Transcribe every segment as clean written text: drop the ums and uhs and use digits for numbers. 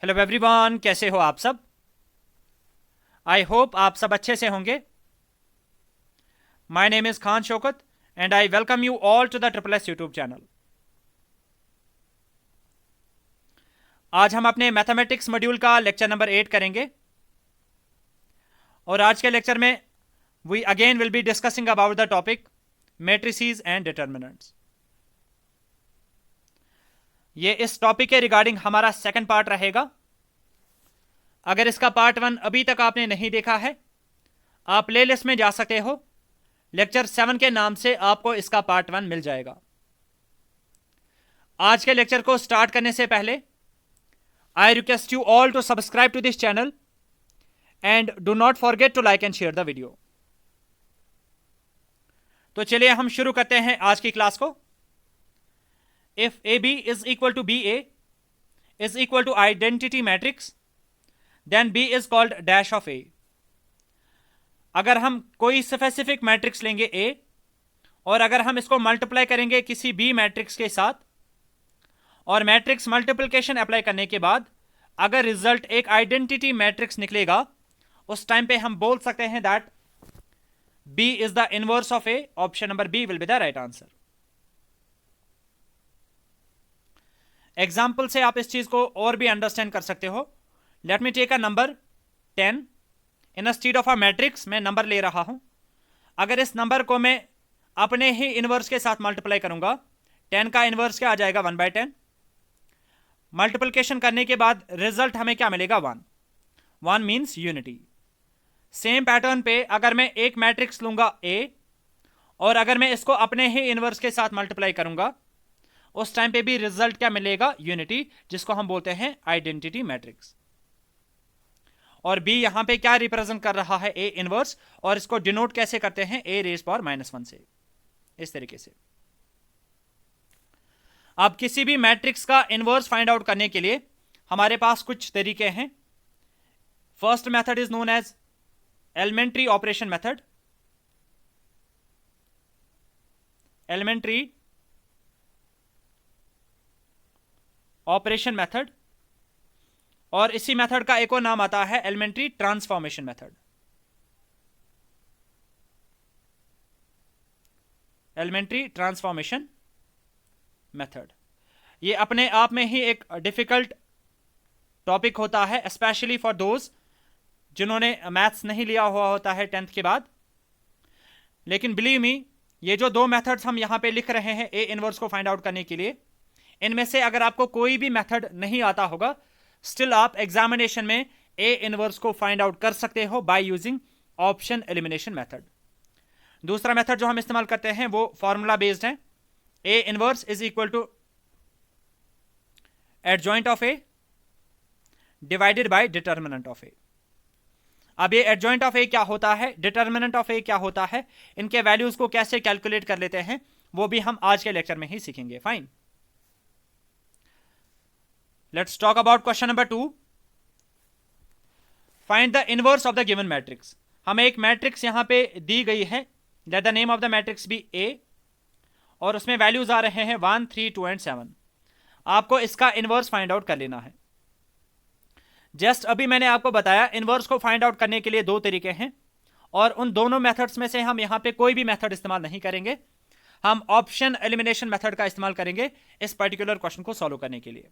Hello everyone, कैसे हो आप सब। आई होप आप सब अच्छे से होंगे। My name is Khan Shaukat and I welcome you all to the triple S YouTube channel. आज हम अपने मैथमेटिक्स मॉड्यूल का लेक्चर नंबर 8 करेंगे और आज के लेक्चर में we again will be discussing about the topic matrices and determinants. ये इस टॉपिक के रिगार्डिंग हमारा सेकंड पार्ट रहेगा। अगर इसका पार्ट 1 अभी तक आपने नहीं देखा है, आप प्लेलिस्ट में जा सकते हो। लेक्चर 7 के नाम से आपको इसका पार्ट 1 मिल जाएगा। आज के लेक्चर को स्टार्ट करने से पहले I request you all to subscribe to this channel and do not forget to like and share the video. तो चलिए हम शुरू करते हैं आज की क्लास को। If A B is equal to B A is equal to identity matrix then B is called dash of A. अगर हम कोई स्पेसिफिक मैट्रिक्स लेंगे ए और अगर हम इसको मल्टीप्लाई करेंगे किसी बी मैट्रिक्स के साथ और मैट्रिक्स मल्टीप्लिकेशन अप्लाई करने के बाद अगर रिजल्ट एक आइडेंटिटी मैट्रिक्स निकलेगा, उस टाइम पे हम बोल सकते हैं that B is the inverse of A. Option number B will be the right answer. Example से आप इस चीज को और भी अंडरस्टैंड कर सकते हो। Let me take a number 10 instead of a matrix. मैं नंबर ले रहा हूं। अगर इस नंबर को मैं अपने ही इनवर्स के साथ मल्टीप्लाई करूंगा, 10 का इनवर्स क्या आ जाएगा 1/10। मल्टीप्लिकेशन करने के बाद रिजल्ट हमें क्या मिलेगा 1। 1 मीन्स यूनिटी। सेम पैटर्न पे अगर मैं एक मैट्रिक्स लूंगा ए और अगर मैं इसको अपने ही इनवर्स के साथ मल्टीप्लाई करूंगा, उस टाइम पे भी रिजल्ट क्या मिलेगा यूनिटी, जिसको हम बोलते हैं आइडेंटिटी मैट्रिक्स। और बी यहां पे क्या रिप्रेजेंट कर रहा है ए इनवर्स, और इसको डिनोट कैसे करते हैं ए रेज पावर -1 से, इस तरीके से। अब किसी भी मैट्रिक्स का इनवर्स फाइंड आउट करने के लिए हमारे पास कुछ तरीके हैं। First method is known as elementary operation method. Elementary operation method, और इसी मेथड का एक और नाम आता है elementary transformation method. Elementary transformation method ये अपने आप में ही एक डिफिकल्ट टॉपिक होता है, स्पेशली फॉर दोज जिन्होंने मैथ्स नहीं लिया हुआ होता है 10th के बाद। लेकिन बिलीव मी, ये जो दो मेथड्स हम यहां पे लिख रहे हैं ए इनवर्स को फाइंड आउट करने के लिए, इनमें से अगर आपको कोई भी मेथड नहीं आता होगा, स्टिल आप एग्जामिनेशन में ए इनवर्स को फाइंड आउट कर सकते हो by using option elimination method. दूसरा मेथड जो हम इस्तेमाल करते हैं वो फॉर्मूला बेस्ड है। A inverse is equal to adjoint of A divided by determinant of A. अब ये एडजॉइंट ऑफ ए क्या होता है, डिटर्मिनेंट ऑफ ए क्या होता है, इनके वैल्यूज को कैसे कैलकुलेट कर लेते हैं, वो भी हम आज के लेक्चर में ही सीखेंगे। Fine, let's talk about question number 2। Find the inverse of the given matrix. हमें एक मैट्रिक्स यहां पे दी गई है, let the name of the matrix be A, और उसमें वैल्यूज आ रहे हैं 1, 3, 2 एंड 7। आपको इसका इनवर्स फाइंड आउट कर लेना है। जस्ट अभी मैंने आपको बताया इनवर्स को फाइंड आउट करने के लिए दो तरीके हैं, और उन दोनों मेथड्स में से हम यहां पे कोई भी मेथड इस्तेमाल नहीं करेंगे। हम ऑप्शन एलिमिनेशन मेथड का इस्तेमाल करेंगे इस पर्टिकुलर क्वेश्चन को सॉल्व करने के लिए।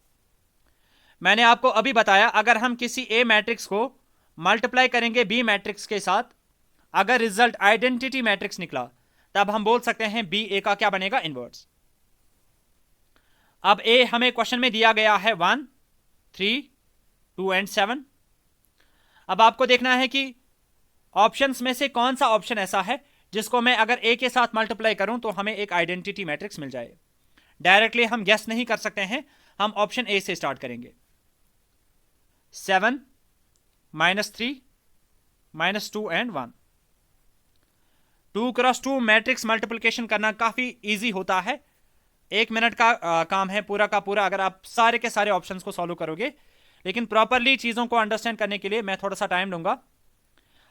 मैंने आपको अभी बताया अगर हम किसी ए मैट्रिक्स को मल्टीप्लाई करेंगे बी मैट्रिक्स के साथ, अगर रिजल्ट आइडेंटिटी मैट्रिक्स निकला, तब हम बोल सकते हैं बी ए का क्या बनेगा इनवर्स। अब ए हमें क्वेश्चन में दिया गया है 1, 3, 2 एंड 7। अब आपको देखना है कि ऑप्शंस में से कौन सा ऑप्शन ऐसा है जिसको मैं अगर ए के साथ मल्टीप्लाई करूं तो हमें एक आइडेंटिटी मैट्रिक्स मिल जाए। डायरेक्टली हम गेस नहीं कर सकते हैं, हम ऑप्शन ए से स्टार्ट करेंगे। 7, -3, -2 एंड 1। 2 क्रॉस 2 मैट्रिक्स मल्टीप्लिकेशन करना काफी इजी होता है। 1 मिनट का काम है पूरा का पूरा, अगर आप सारे के सारे ऑप्शंस को सॉल्व करोगे। लेकिन प्रॉपरली चीजों को अंडरस्टैंड करने के लिए मैं थोड़ा सा टाइम लूंगा।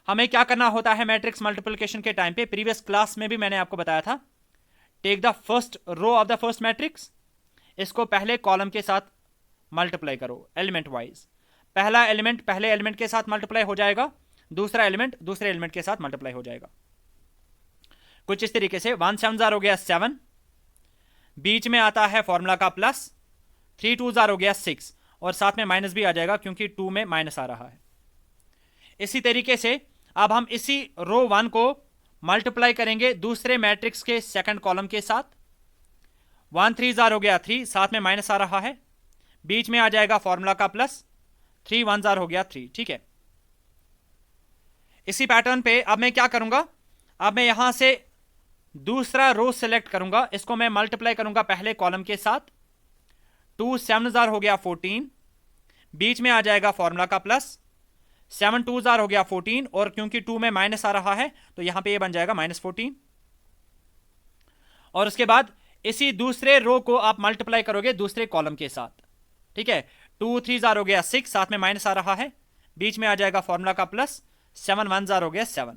हमें क्या करना होता है मैट्रिक्स मल्टीप्लिकेशन के टाइम पे, प्रीवियस क्लास में भी मैंने आपको बताया था, take the first row of the first matrix, इसको पहले कॉलम के साथ मल्टीप्लाई करो एलिमेंट वाइज। पहला एलिमेंट पहले एलिमेंट के साथ मल्टीप्लाई हो जाएगा, दूसरा एलिमेंट दूसरे एलिमेंट के साथ मल्टीप्लाई हो जाएगा। कुछ इस तरीके से 1 7 जार हो गया 7, बीच में आता है फॉर्मूला का प्लस, 3 2 जार हो गया 6, और साथ में माइनस भी आ जाएगा क्योंकि 2 में माइनस आ रहा है। इसी तरीके से अब हम इसी रो 1 को मल्टीप्लाई करेंगे दूसरे मैट्रिक्स के सेकंड कॉलम के साथ। 1 3 जार हो गया 3, साथ में माइनस आ रहा है, बीच में आ जाएगा फॉर्मूला का प्लस, 3 1 जार हो गया 3। ठीक है, इसी पैटर्न पे अब मैं क्या करूंगा, अब मैं यहां से दूसरा रो सिलेक्ट करूंगा, इसको मैं मल्टीप्लाई करूंगा पहले कॉलम के साथ। 2 7 जार हो गया 14, बीच में आ जाएगा फॉर्मूला का प्लस, 7 2 जार हो गया 14, और क्योंकि 2 में माइनस आ रहा है तो यहां पे ये बन जाएगा -14। और उसके बाद इसी दूसरे रो को आप मल्टीप्लाई करोगे दूसरे कॉलम के साथ। ठीक है, 2 3 जार हो गया 6, साथ में माइनस आ रहा है, बीच में आ जाएगा फॉर्मूला का प्लस, 7 1 जार हो गया 7।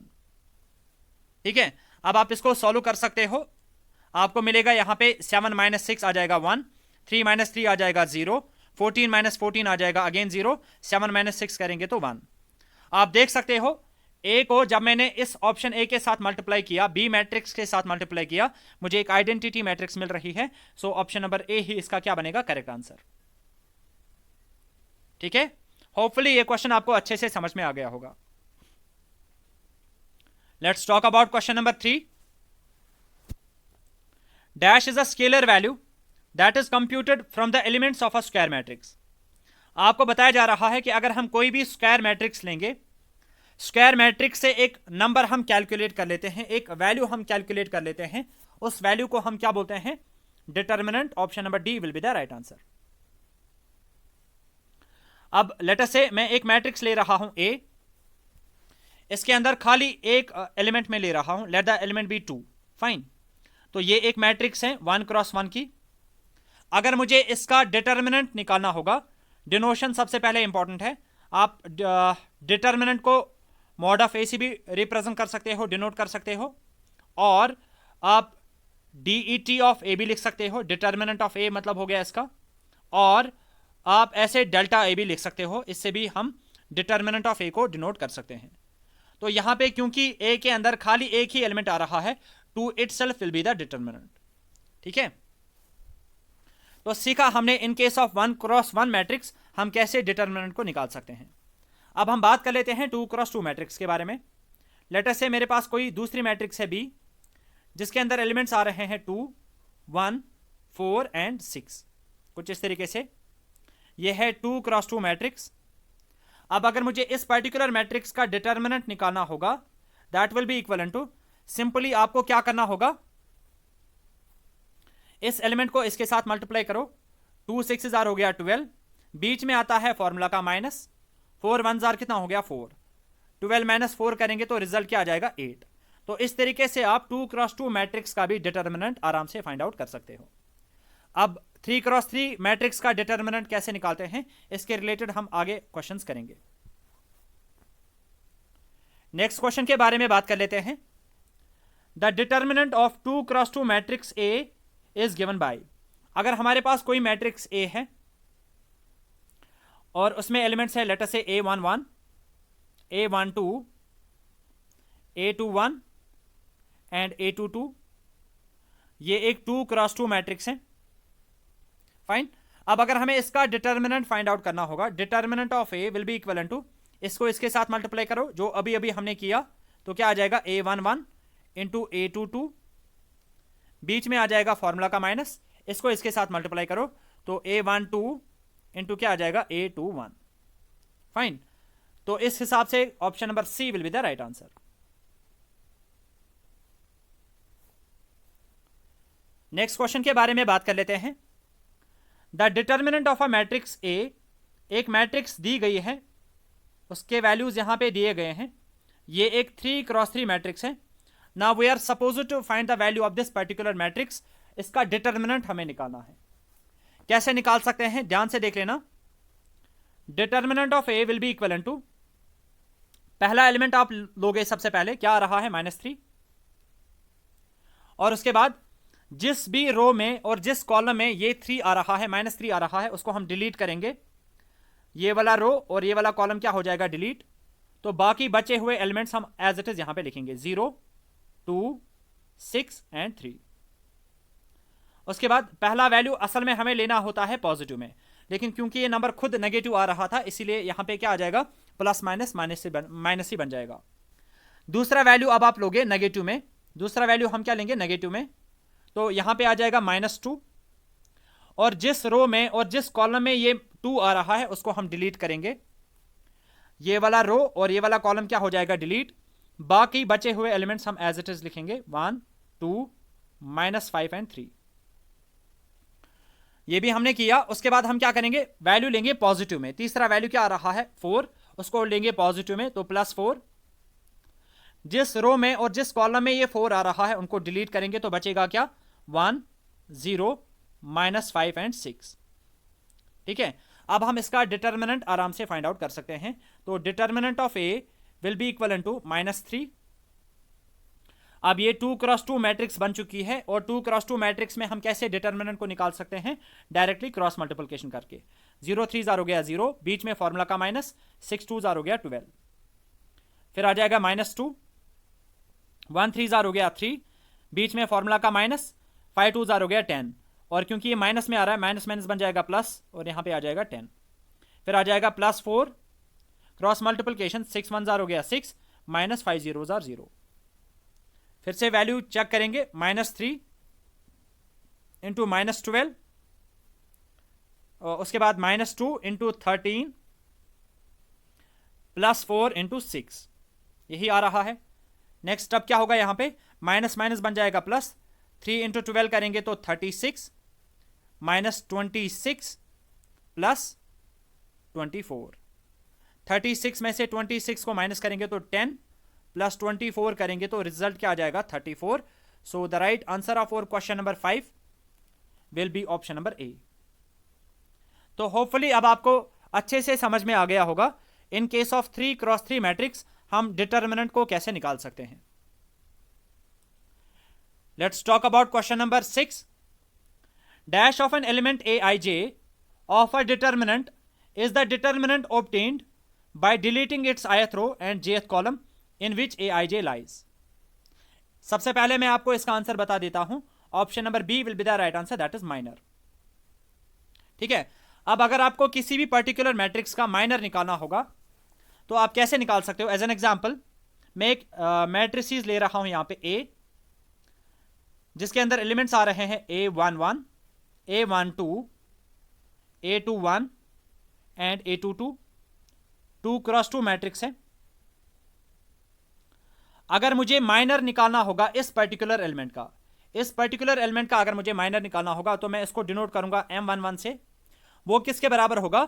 ठीक है, अब आप इसको सॉल्व कर सकते हो, आपको मिलेगा यहां पे 7 - 6 आ जाएगा 1, 3 - 3 आ जाएगा 0, 14 - 14 आ जाएगा अगेन 0, 7 - 6 करेंगे तो 1। आप देख सकते हो ए को जब मैंने इस ऑप्शन ए के साथ मल्टीप्लाई किया, बी मैट्रिक्स के साथ मल्टीप्लाई किया, मुझे एक आइडेंटिटी मैट्रिक्स मिल रही है। सो ऑप्शन नंबर ए ही इसका क्या बनेगा करेक्ट आंसर। ठीक है, होपफुली ये क्वेश्चन आपको अच्छे से समझ में आ गया होगा। Let's talk about question number 3। Dash is a scalar value that is computed from the elements of a square matrix. आपको बताया जा रहा है कि अगर हम कोई भी स्क्वायर मैट्रिक्स लेंगे, स्क्वायर मैट्रिक्स से एक नंबर हम कैलकुलेट कर लेते हैं, एक वैल्यू हम कैलकुलेट कर लेते हैं, उस वैल्यू को हम क्या बोलते हैं, determinant. Option number D will be the right answer. अब लेटर से मैं एक मैट्रिक्स ले रहा हूं ए, इसके अंदर खाली एक एलिमेंट में ले रहा हूं, let the element B 2। Fine, तो ये एक मैट्रिक्स है 1 क्रॉस 1 की। अगर मुझे इसका डिटर्मिनेंट निकालना होगा, डिनोशन सबसे पहले इंपॉर्टेंट है। आप डिटर्मिनेंट को मॉड ऑफ ए से भी रिप्रेजेंट कर सकते हो, डिनोट कर सकते हो, और आप डीईटी ऑफ ए भी लिख सकते हो। डिटर्मिनेंट ऑफ ए मतलब हो गया इसका, और आप ऐसे डेल्टा ए भी लिख सकते हो, इससे भी हम डिटर्मिनेंट ऑफ ए को डिनोट कर सकते हैं। तो यहां पे क्योंकि ए के अंदर खाली एक ही एलिमेंट आ रहा है, 2 itself will be the determinant. ठीक है, तो सीखा हमने in case of 1 cross 1 matrix हम कैसे डिटर्मिनेंट को निकाल सकते हैं। अब हम बात कर लेते हैं 2 क्रॉस 2 मैट्रिक्स के बारे में। लेटर से मेरे पास कोई दूसरी मैट्रिक्स है बी, जिसके अंदर एलिमेंट्स आ रहे हैं 2 1 4 एंड 6, कुछ इस तरीके से। यह है 2 क्रॉस 2 मैट्रिक्स। अब अगर मुझे इस पर्टिकुलर मैट्रिक्स का डिटर्मिनेंट निकालना होगा, that will be equal to, simply आपको क्या करना होगा, इस एलिमेंट को इसके साथ मल्टीप्लाई करो। 2 6 जार हो गया 12, बीच में आता है फॉर्मूला का माइनस, 4 1 जार कितना हो गया 4, 12 - 4 करेंगे तो रिजल्ट क्या आ जाएगा 8। तो इस तरीके से आप 2 क्रॉस 2 मैट्रिक्स का भी डिटर्मिनेंट आराम से फाइंड आउट कर सकते हो। अब 3 क्रॉस 3 मैट्रिक्स का डिटर्मिनेंट कैसे निकालते हैं, इसके रिलेटेड हम आगे क्वेश्चंस करेंगे। नेक्स्ट क्वेश्चन के बारे में बात कर लेते हैं। The determinant of 2 cross 2 matrix A is given by. अगर हमारे पास कोई मैट्रिक्स ए है और उसमें एलिमेंट्स है लेटर से A11 A12 A21 and A22, ये एक 2 क्रॉस 2 मैट्रिक्स है। फाइन, अब अगर हमें इसका डिटर्मिनेंट फाइंड आउट करना होगा, determinant of A will be equal to, इसको इसके साथ मल्टीप्लाई करो जो अभी अभी हमने किया, तो क्या आ जाएगा A11 इंटू A22, बीच में आ जाएगा फॉर्मूला का माइनस, इसको इसके साथ मल्टीप्लाई करो तो A12 इंटू क्या आ जाएगा A21। फाइन, तो इस हिसाब से option number C will be the right answer. Next question के बारे में बात कर लेते हैं। The determinant of a matrix A, एक मैट्रिक्स दी गई है, उसके वैल्यूज यहां पे दिए गए हैं। ये एक 3 क्रॉस 3 मैट्रिक्स है। Now we are supposed to find the value of this particular matrix. इसका डिटर्मिनेंट हमें निकालना है। कैसे निकाल सकते हैं, ध्यान से देख लेना। Determinant of A will be equal to, पहला एलिमेंट आप लोगे सबसे पहले, क्या आ रहा है -3, और उसके बाद जिस भी रो में और जिस कॉलम में ये 3 आ रहा है, -3 आ रहा है, उसको हम डिलीट करेंगे। ये वाला रो और ये वाला कॉलम क्या हो जाएगा, डिलीट। तो बाकी बचे हुए एलिमेंट्स हम एज इट इज यहां पे लिखेंगे 0, 2, 6 एंड 3। उसके बाद पहला वैल्यू असल में हमें लेना होता है पॉजिटिव में, लेकिन क्योंकि ये नंबर खुद नेगेटिव आ रहा था इसीलिए यहां पे क्या आ जाएगा, प्लस माइनस माइनस ही बन जाएगा। दूसरा वैल्यू अब आप लोगे नेगेटिव में, दूसरा वैल्यू हम क्या लेंगे नेगेटिव में, तो यहां पे आ जाएगा -2, और जिस रो में और जिस कॉलम में ये 2 आ रहा है उसको हम डिलीट करेंगे। ये वाला रो और ये वाला कॉलम क्या हो जाएगा, डिलीट। बाकी बचे हुए एलिमेंट्स हम एज इट इज लिखेंगे 1, 2, -5 एंड 3। ये भी हमने किया। उसके बाद हम क्या करेंगे, वैल्यू लेंगे पॉजिटिव में। तीसरा वैल्यू क्या आ रहा है 4, उसको लेंगे पॉजिटिव में, तो +4। जिस रो में और जिस कॉलम में ये 4 आ रहा है उनको डिलीट करेंगे तो बचेगा क्या, 1, 0, -5 एंड 6। ठीक है, अब हम इसका डिटर्मिनेंट आराम से फाइंड आउट कर सकते हैं। तो determinant of A will be equal to -3। अब ये 2 क्रॉस 2 मैट्रिक्स बन चुकी है, और 2 क्रॉस 2 मैट्रिक्स में हम कैसे डिटर्मिनेंट को निकाल सकते हैं, डायरेक्टली क्रॉस मल्टीप्लिकेशन करके। 0 3 हो गया 0, बीच में फॉर्मूला का माइनस, 6 2 हो गया 12, फिर आ जाएगा -2, 1 3 हो गया 3, बीच में फॉर्मूला का माइनस, 5 2 हो गया 10, और क्योंकि ये माइनस में आ रहा है माइनस माइनस बन जाएगा प्लस, और यहां पे आ जाएगा 10, फिर आ जाएगा +4, क्रॉस मल्टीप्लिकेशन, 6 1 हो गया 6, -5 0 0। फिर से वैल्यू चेक करेंगे, -3 इंटू -12, और उसके बाद -2 इंटू 13 +4 इंटू 6, यही आ रहा है। नेक्स्ट अब क्या होगा, यहां पे माइनस माइनस बन जाएगा प्लस, 3 इंटू 12 करेंगे तो 36, -26 प्लस 24। 36 में से 26 को माइनस करेंगे तो 10, प्लस 24 करेंगे तो रिजल्ट क्या आ जाएगा, 34। So the right answer of our question number 5 will be option number A. तो होपफुली अब आपको अच्छे से समझ में आ गया होगा in case of 3 cross 3 matrix हम डिटर्मिनेंट को कैसे निकाल सकते हैं। Let's talk about question number 6। Dash of an element aij of a determinant is the determinant obtained by deleting its ith row and jth column in which aij lies। सबसे पहले मैं आपको इसका आंसर बता देता हूं, option number B will be the right answer, that is minor. ठीक है, अब अगर आपको किसी भी पर्टिकुलर मैट्रिक्स का माइनर निकालना होगा तो आप कैसे निकाल सकते हो। एज एन एग्जांपल मैं एक मैट्रिसेस ले रहा हूं यहां पे ए, जिसके अंदर एलिमेंट्स आ रहे हैं A11, A12, A21 and A22, 2 cross 2 matrix है। अगर मुझे माइनर निकालना होगा इस पर्टिकुलर एलिमेंट का, इस पर्टिकुलर एलिमेंट का अगर मुझे माइनर निकालना होगा तो मैं इसको डिनोट करूंगा M11 से। वो किसके बराबर होगा,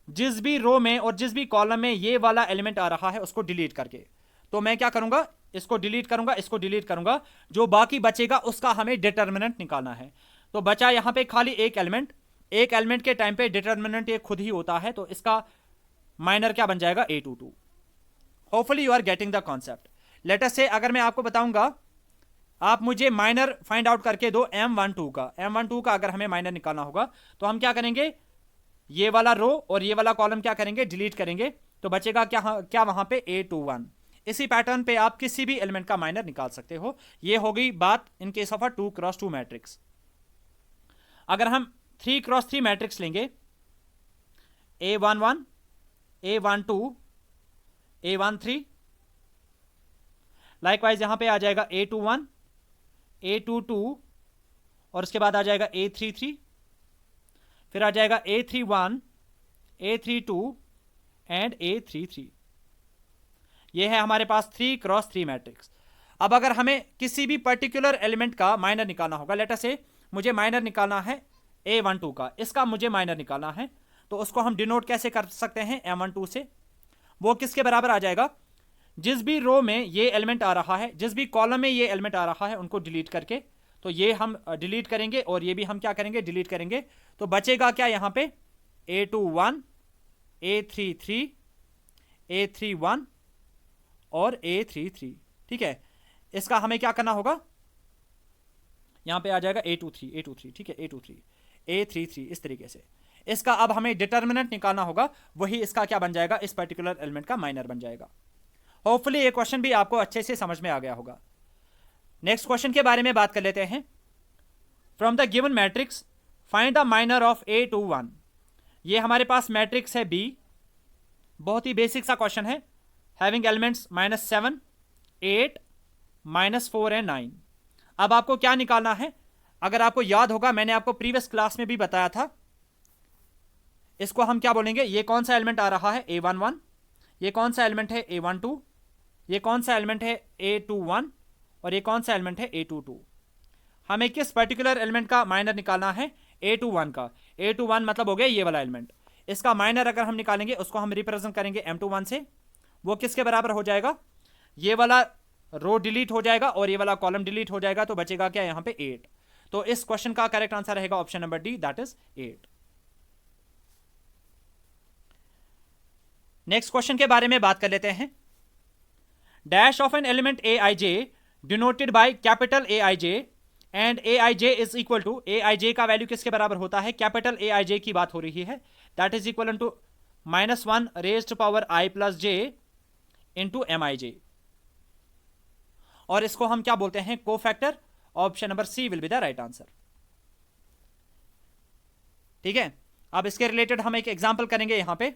जिस भी रो में और जिस भी कॉलम में ये वाला एलिमेंट आ रहा है उसको डिलीट करके। तो मैं क्या करूंगा, इसको डिलीट करूंगा, इसको डिलीट करूंगा, जो बाकी बचेगा उसका हमें डिटर्मिनेंट निकालना है। तो बचा यहां पे खाली एक एलिमेंट, एक एलिमेंट के टाइम पे डिटर्मिनेंट ये खुद ही होता है, तो इसका माइनर क्या बन जाएगा, A22। Hopefully you are getting the concept. Let us say अगर मैं आपको बताऊंगा आप मुझे माइनर फाइंड आउट करके दो M12 का, M12 का अगर हमें माइनर निकालना होगा तो हम क्या करेंगे, ये वाला रो और ये वाला कॉलम क्या करेंगे, डिलीट करेंगे, तो बचेगा क्या वहां पे A21। इसी पैटर्न पे आप किसी भी एलिमेंट का माइनर निकाल सकते हो। ये हो गई बात in case of a 2 cross 2 matrix. अगर हम 3 क्रॉस 3 मैट्रिक्स लेंगे, A11, A12, A13, लाइकवाइज यहां पे आ जाएगा A21, A22, और उसके बाद आ जाएगा A33, फिर आ जाएगा A31, A32 एंड A33। ये है हमारे पास 3 क्रॉस 3 मैट्रिक्स। अब अगर हमें किसी भी पर्टिकुलर एलिमेंट का माइनर निकालना होगा, लेट अस से मुझे माइनर निकालना है A12 का, इसका मुझे माइनर निकालना है, तो उसको हम डिनोट कैसे कर सकते हैं, M12 से। वो किसके बराबर आ जाएगा, जिस भी रो में ये एलिमेंट आ रहा है, जिस भी कॉलम में ये एलिमेंट आ रहा है उनको डिलीट करके, तो ये हम डिलीट करेंगे और ये भी हम क्या करेंगे, डिलीट करेंगे। तो बचेगा क्या यहां पे, A21, A33, A31 और A33। ठीक है, इसका हमें क्या करना होगा, यहां पे आ जाएगा A23, A23, ठीक है, A23, A33 इस तरीके से। इसका अब हमें डिटर्मिनेंट निकालना होगा, वही इसका क्या बन जाएगा, इस पर्टिकुलर एलिमेंट का माइनर बन जाएगा। होपफुली ये क्वेश्चन भी आपको अच्छे से समझ में आ गया होगा। नेक्स्ट क्वेश्चन के बारे में बात कर लेते हैं। From the given matrix find the minor of A21। ये हमारे पास मैट्रिक्स है B, बहुत ही बेसिक सा क्वेश्चन है, हैविंग एलिमेंट्स -7, 8, -4 एंड 9। अब आपको क्या निकालना है, अगर आपको याद होगा मैंने आपको प्रीवियस क्लास में भी बताया था, इसको हम क्या बोलेंगे, ये कौन सा एलिमेंट आ रहा है A11, ये कौन सा एलिमेंट है A12, ये कौन सा एलिमेंट है A21 और ये कौन सा एलिमेंट है A22। हमें किस पर्टिकुलर एलिमेंट का माइनर निकालना है, A21 का। A21 मतलब हो गया ये वाला एलिमेंट, इसका माइनर अगर हम निकालेंगे उसको हम रिप्रेजेंट करेंगे M21 से, वो किसके बराबर हो जाएगा, ये वाला रो डिलीट हो जाएगा और ये वाला कॉलम डिलीट हो जाएगा, तो बचेगा क्या यहाँ पे 8। तो इस क्वेश्चन का करेक्ट आंसर रहेगा option number D, that is 8। Next question के बारे में बात कर लेते हैं। Dash of an element Aij denoted by capital Aij and Aij is equal to, Aij का वैल्यू किसके बराबर होता है, कैपिटल Aij की बात हो रही है, that is equal to -1 raised power i plus j into Mij, और इसको हम क्या बोलते हैं, cofactor. Option number C will be the right answer. ठीक है, अब इसके रिलेटेड हम एक एग्जांपल करेंगे यहां पे।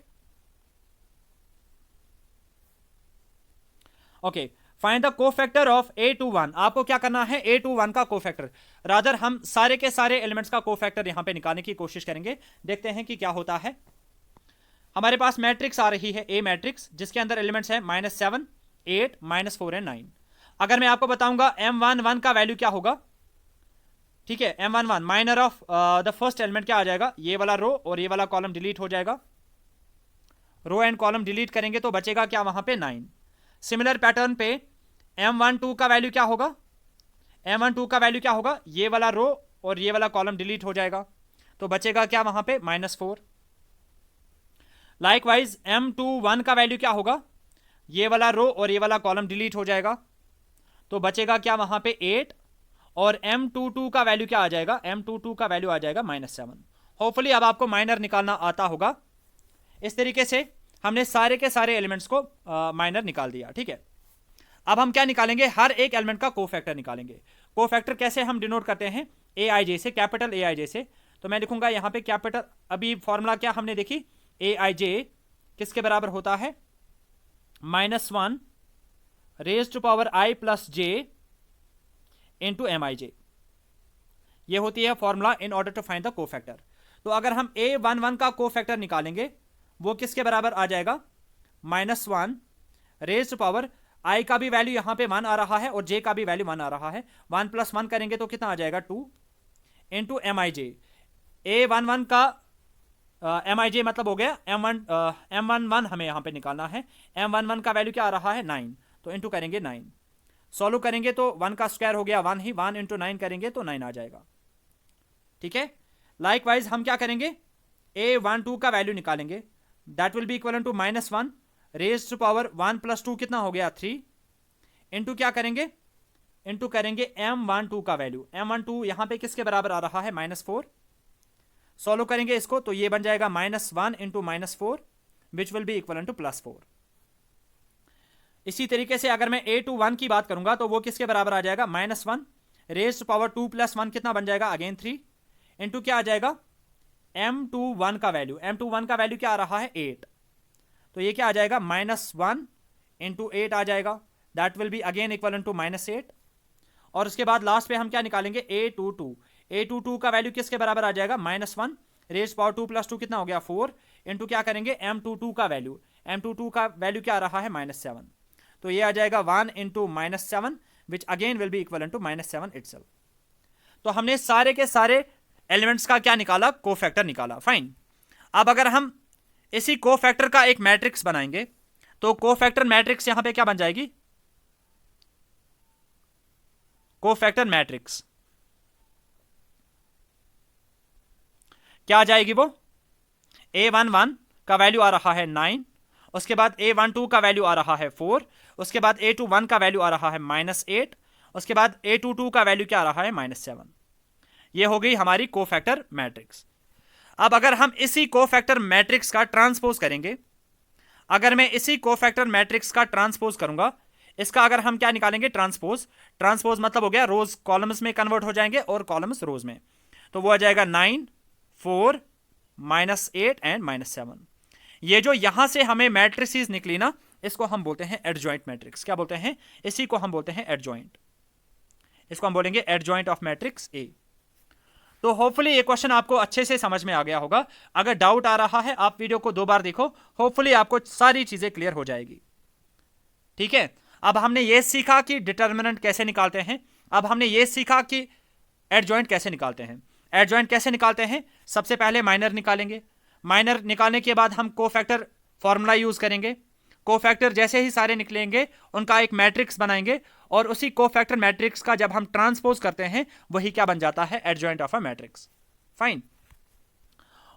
Okay, find the cofactor of A21। आपको क्या करना है, A21 का कोफैक्टर, रादर हम सारे के सारे एलिमेंट्स का कोफैक्टर यहां पे निकालने की कोशिश करेंगे, देखते हैं कि क्या होता है। हमारे पास मैट्रिक्स आ रही है A मैट्रिक्स, जिसके अंदर एलिमेंट्स है -7, 8, -4 एंड 9। अगर मैं आपको बताऊंगा M11 का वैल्यू क्या होगा, ठीक है, M11 minor of the first element क्या आ जाएगा, ये वाला रो और ये वाला कॉलम डिलीट हो जाएगा, रो एंड कॉलम डिलीट करेंगे तो बचेगा क्या वहां पे 9। सिमिलर पैटर्न पे M12 का वैल्यू क्या होगा, M12 का वैल्यू क्या होगा, ये वाला रो और ये वाला कॉलम डिलीट हो जाएगा, तो बचेगा क्या वहां पे -4। लाइकवाइज M21 का वैल्यू क्या होगा, ये वाला रो और ये वाला कॉलम डिलीट हो जाएगा, तो बचेगा क्या वहां पे 8, और M22 का वैल्यू क्या आ जाएगा, M22 का वैल्यू आ जाएगा -7। होपफुली अब आपको माइनर निकालना आता होगा। इस तरीके से हमने सारे के सारे एलिमेंट्स को माइनर निकाल दिया। ठीक है, अब हम क्या निकालेंगे, हर एक एलिमेंट का कोफैक्टर निकालेंगे। कोफैक्टर कैसे हम डिनोट करते हैं, Aij से, कैपिटल Aij से। तो मैं लिखूंगा यहाँ पे कैपिटल, अभी फॉर्मूला क्या हमने देखी, Aij किसके बराबर होता है, -1 raise to power i plus j into Mij, ये होती है formula in order to find the cofactor. तो अगर हम A11 का कोफैक्टर निकालेंगे वो किसके बराबर आ जाएगा, -1 रेज टू पावर i का भी वैल्यू यहां पे 1 आ रहा है और j का भी वैल्यू 1 आ रहा है, 1 + 1 करेंगे तो कितना आ जाएगा 2 इंटू Mij। A11 का Mij मतलब हो गया M11 हमें यहां पे निकालना है, M11 का वैल्यू क्या आ रहा है 9, तो इंटू करेंगे 9, सॉल्व करेंगे तो 1 का स्क्वायर हो गया 1 ही, 1 इंटू 9 करेंगे तो 9 आ जाएगा। ठीक है, लाइकवाइज हम क्या करेंगे, A12 का वैल्यू निकालेंगे, that will be equal to -1 raise to power 1 + 2 कितना हो गया 3, इंटू क्या करेंगे, इंटू करेंगे M12 का वैल्यू, M12 यहां पे किसके बराबर आ रहा है -4, सॉल्व करेंगे इसको तो ये बन जाएगा -1 into -4 which will be equal to +4। इसी तरीके से अगर मैं A21 की बात करूंगा तो वो किसके बराबर आ जाएगा, -1 रेज टू पावर 2 + 1 कितना बन जाएगा, अगेन 3 इंटू क्या आ जाएगा M21 का वैल्यू, M21 का वैल्यू क्या आ रहा है 8, तो ये क्या आ जाएगा -1 इंटू 8 आ जाएगा, that will be again equal to -8। और उसके बाद लास्ट पे हम क्या निकालेंगे A22 का वैल्यू किसके बराबर आ जाएगा, -1 रेज पावर 2 + 2 कितना हो गया 4 इंटू क्या करेंगे M22 का वैल्यू, M22 का वैल्यू क्या आ रहा है -7, तो ये आ जाएगा 1 into -7 which again will be equal to -7 itself. तो हमने सारे के सारे एलिमेंट्स का क्या निकाला, कोफैक्टर निकाला। फाइन, अब अगर हम इसी कोफैक्टर का एक मैट्रिक्स बनाएंगे तो कोफैक्टर मैट्रिक्स यहां पे क्या बन जाएगी, कोफैक्टर मैट्रिक्स क्या आ जाएगी, वो A11 का वैल्यू आ रहा है 9, उसके बाद A12 का वैल्यू आ रहा है 4, उसके बाद A21 का वैल्यू आ रहा है -8, उसके बाद A22 का वैल्यू क्या आ रहा है -7। ये हो गई हमारी कोफैक्टर मैट्रिक्स। अब अगर हम इसी कोफैक्टर मैट्रिक्स का ट्रांसपोज करेंगे, अगर मैं इसी कोफैक्टर मैट्रिक्स का ट्रांसपोज करूंगा, इसका अगर हम क्या निकालेंगे, ट्रांसपोज मतलब हो गया रोज कॉलम्स में कन्वर्ट हो जाएंगे और कॉलम्स रोज में, तो वो आ जाएगा 9, 4, -8 एंड -7। ये जो यहां से हमें मैट्रिसेस निकली ना, इसको हम बोलते हैं एडजॉइंट मैट्रिक्स। क्या बोलते हैं, इसी को हम बोलते हैं एडजॉइंट, इसको हम बोलेंगे एडजॉइंट ऑफ मैट्रिक्स ए। तो होपफुली ये क्वेश्चन आपको अच्छे से समझ में आ गया होगा। अगर डाउट आ रहा है आप वीडियो को 2 बार देखो, होपफुली आपको सारी चीजें क्लियर हो जाएगी। ठीक है, अब हमने ये सीखा कि डिटर्मिनेंट कैसे निकालते हैं, अब हमने ये सीखा कि एडजॉइंट कैसे निकालते हैं। एडजॉइंट कैसे निकालते हैं, सबसे पहले माइनर निकालेंगे, माइनर निकालने के बाद हम कोफैक्टर फॉर्मूला यूज करेंगे, कोफैक्टर जैसे ही सारे निकलेंगे उनका एक मैट्रिक्स बनाएंगे, और उसी कोफैक्टर मैट्रिक्स का जब हम ट्रांसपोज करते हैं वही क्या बन जाता है, adjoint of a matrix. Fine.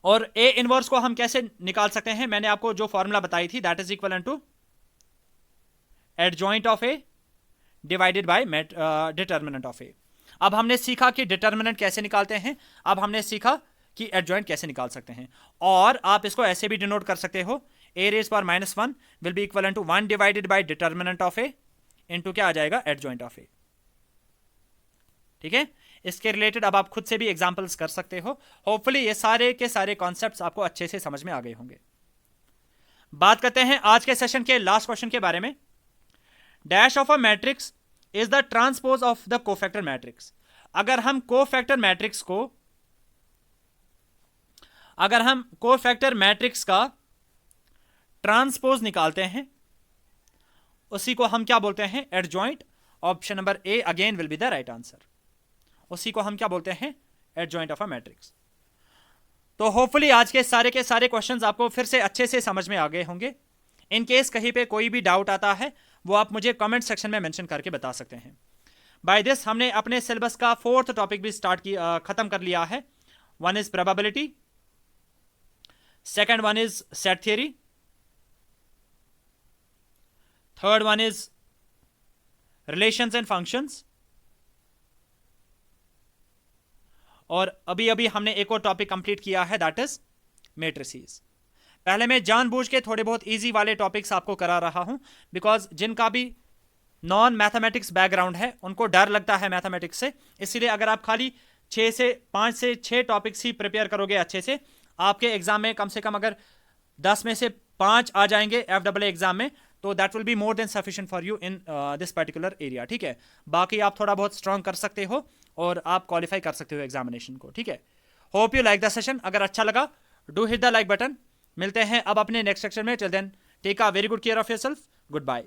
और ए इनवर्स को हम कैसे निकाल सकते हैं, मैंने आपको जो फॉर्मूला बताई थी, that is equal to adjoint of A divided by determinant of A. अब हमने सीखा कि डिटर्मिनेंट कैसे निकालते हैं, अब हमने सीखा कि एडजॉइंट कैसे निकाल सकते हैं। और आप इसको ऐसे भी डिनोट कर सकते हो, a raised power -1 will be equal to 1 divided by determinant of A into क्या आ जाएगा, एडजॉइंट ऑफ ए। ठीक है, इसके रिलेटेड अब आप खुद से भी एग्जांपल्स कर सकते हो। होपफुली ये सारे के सारे कॉन्सेप्ट्स आपको अच्छे से समझ में आ गए होंगे। बात करते हैं आज के सेशन के लास्ट क्वेश्चन के बारे में। Dash of a matrix is the transpose of the cofactor matrix. अगर हम कोफैक्टर मैट्रिक्स का ट्रांसपोज निकालते हैं, उसी को हम क्या बोलते हैं, adjoint. Option number A again will be the right answer. उसी को हम क्या बोलते हैं, एडजॉइंट ऑफ अ मैट्रिक्स। तो होपफुली आज के सारे क्वेश्चंस आपको फिर से अच्छे से समझ में आ गए होंगे। इन केस कहीं पे कोई भी डाउट आता है वो आप मुझे कमेंट सेक्शन में मेंशन करके बता सकते हैं। बाय दिस हमने अपने सिलेबस का 4th टॉपिक भी खत्म कर लिया है। One is probability, second one is set theory, third one is relations and functions, और अभी अभी हमने एक और टॉपिक कंप्लीट किया है, दैट इज मैट्रिसेस। पहले मैं जानबूझ के थोड़े बहुत इजी वाले टॉपिक्स आपको करा रहा हूं, बिकॉज जिनका भी नॉन मैथमेटिक्स बैकग्राउंड है उनको डर लगता है मैथमेटिक्स से। इसलिए अगर आप खाली 5 से 6 टॉपिक्स ही प्रिपेयर करोगे अच्छे से, आपके एग्जाम में कम से कम अगर 10 में से 5 आ जाएंगे FAA एग्जाम में, तो that will be more than sufficient for you in this particular area. ठीक है, बाकी आप थोड़ा बहुत स्ट्रांग कर सकते हो और आप क्वालिफाई कर सकते हो एग्जामिनेशन को। ठीक है, hope you like the session. अगर अच्छा लगा do hit the like button. मिलते हैं अब अपने नेक्स्ट सेक्शन में। Till then take a very good care of yourself. Good bye.